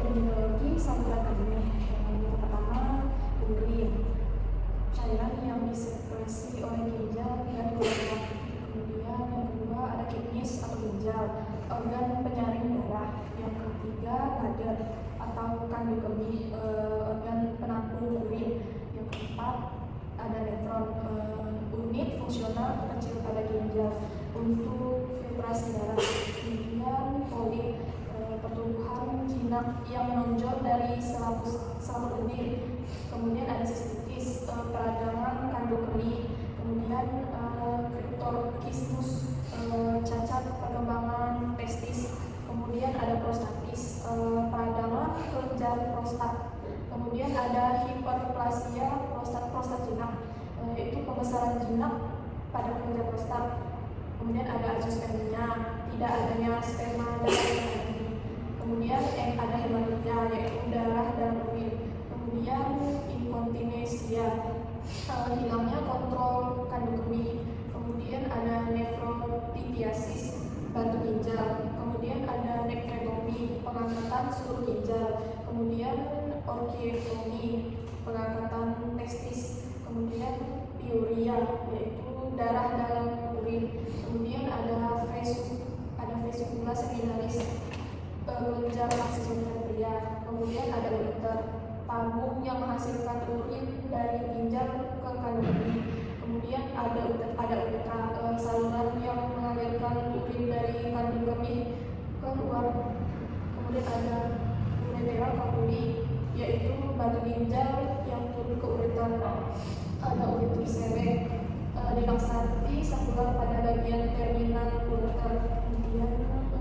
epidemiologi saluran kemih. Yang pertama, urin, cairan yang disekresi oleh ginjal dan golongan. Kemudian yang kedua ada kidneys atau ginjal, organ penyaring darah. Yang ketiga, bladder atau kandung kemih, organ penampung urin. Yang keempat ada nephron, unit fungsional terkecil pada ginjal untuk filtrasi darah. Kemudian polip, pertumbuhan jinak yang menonjol dari selaput lendir. Kemudian ada sistitis, peradangan kandung kemih. Kemudian cryptorchidismus, cacat perkembangan testis. Kemudian ada prostatis, peradangan kelenjar prostat. Kemudian ada hiperplasia prostat jinak, yaitu pembesaran jinak pada kelenjar prostat. Kemudian ada azoospermia, tidak adanya sperma dalam urin. Kemudian ada hematuria, yaitu darah dalam urin. Kemudian inkontinensia, hilangnya kontrol kandung kemih. Kemudian ada nefrolithiasis, batu ginjal. Kemudian ada nephrectomy, pengangkatan seluruh ginjal. Kemudian orchiectomy, pengangkatan testis. Kemudian piuria, yaitu darah dalam urin. Kemudian ada vesicula seminalis, kelenjar aksesori pria. Kemudian ada ureter, tabung yang menghasilkan urin dari ginjal ke kandung kemih. Kemudian ada uretra, saluran yang mengalirkan urin dari kandung kemih ke luar. Kemudian ada ureteral cavuli, yaitu batu ginjal yang turun ke ureter. Ada ureter sere, dilaksati saluran pada bagian terminal ureter. Kemudian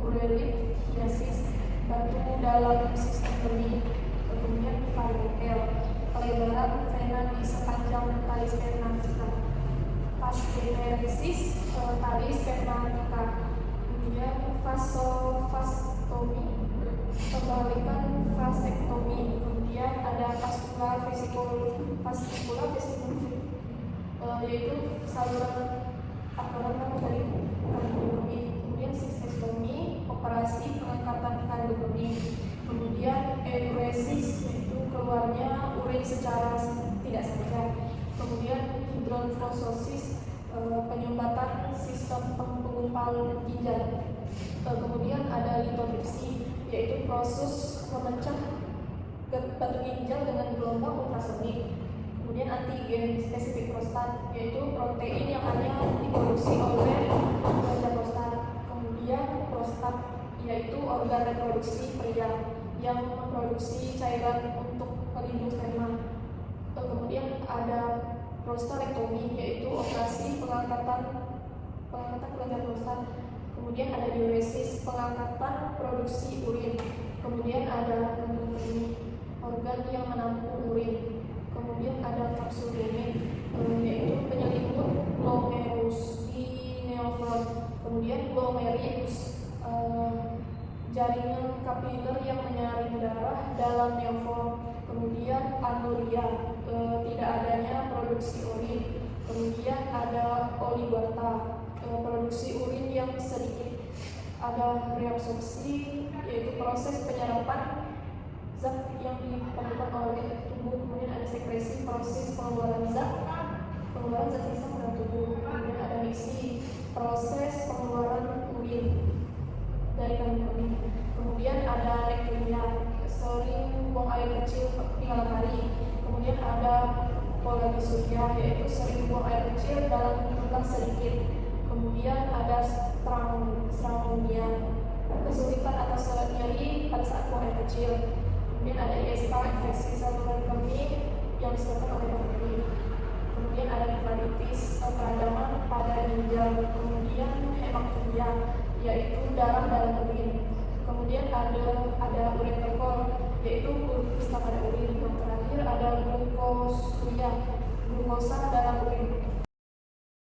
urelithiasis, batu dalam sistem kemih. Kemudian varicel, pelebaran vena di sepanjang tali spermatika. Vasculeresis, tali spermatika. Kemudian vasovastomy, pembalikan vasektomi. Kemudian ada vascular vesicle, yaitu saluran abnormal dari kandung kemih. Kemudian sistostomy, operasi pengangkatan kandung kemih. Kemudian enuresis, yaitu keluarnya urin secara tidak sengaja. Kemudian hidronefrosis, penyumbatan sistem penggumpal ginjal. Kemudian ada litotripsi, yaitu proses memecah batu ginjal dengan gelombang ultrasonik. Kemudian antigen spesifik prostat, yaitu protein yang hanya diproduksi oleh kelenjar prostat. Kemudian prostat, yaitu organ reproduksi pria yang memproduksi cairan untuk pelindung sperma. Kemudian ada prostarektomi, yaitu operasi pengangkatan kelenjar prostat. Kemudian ada diuresis, pengangkatan produksi urin. Kemudian ada kandung kemih, organ yang menampung urin. Kemudian ada kapsul domain, yaitu penyelimut glomerulus di neofron. Kemudian glomerulus, jaringan kapiler yang menyaring darah dalam neofron. Kemudian anuria, tidak adanya produksi urin. Kemudian ada oligota, produksi urin yang sedikit. Ada reabsorpsi, yaitu proses penyerapan zat yang diperlukan oleh tubuh. Kemudian ada sekresi, proses pengeluaran zat sisa pada tubuh. Kemudian ada miksi, proses pengeluaran urin dari kandung kemih. Kemudian ada lektimia, sering buang air kecil di malam hari. Kemudian ada polydisuria, yaitu sering buang air kecil dalam jumlah sedikit. Kemudian ada stramomia, kesulitan atau nyeri pada saat buang air kecil. Kemudian ada ISK, infeksi saluran kemih yang disebabkan oleh bakteri. Kemudian ada nefritis, peradangan pada ginjal. Kemudian hematuria, yaitu darah dalam urin. Kemudian ada ureterol, yaitu kristal pada urin. Yang terakhir ada glukosuria, glukosa dalam urin.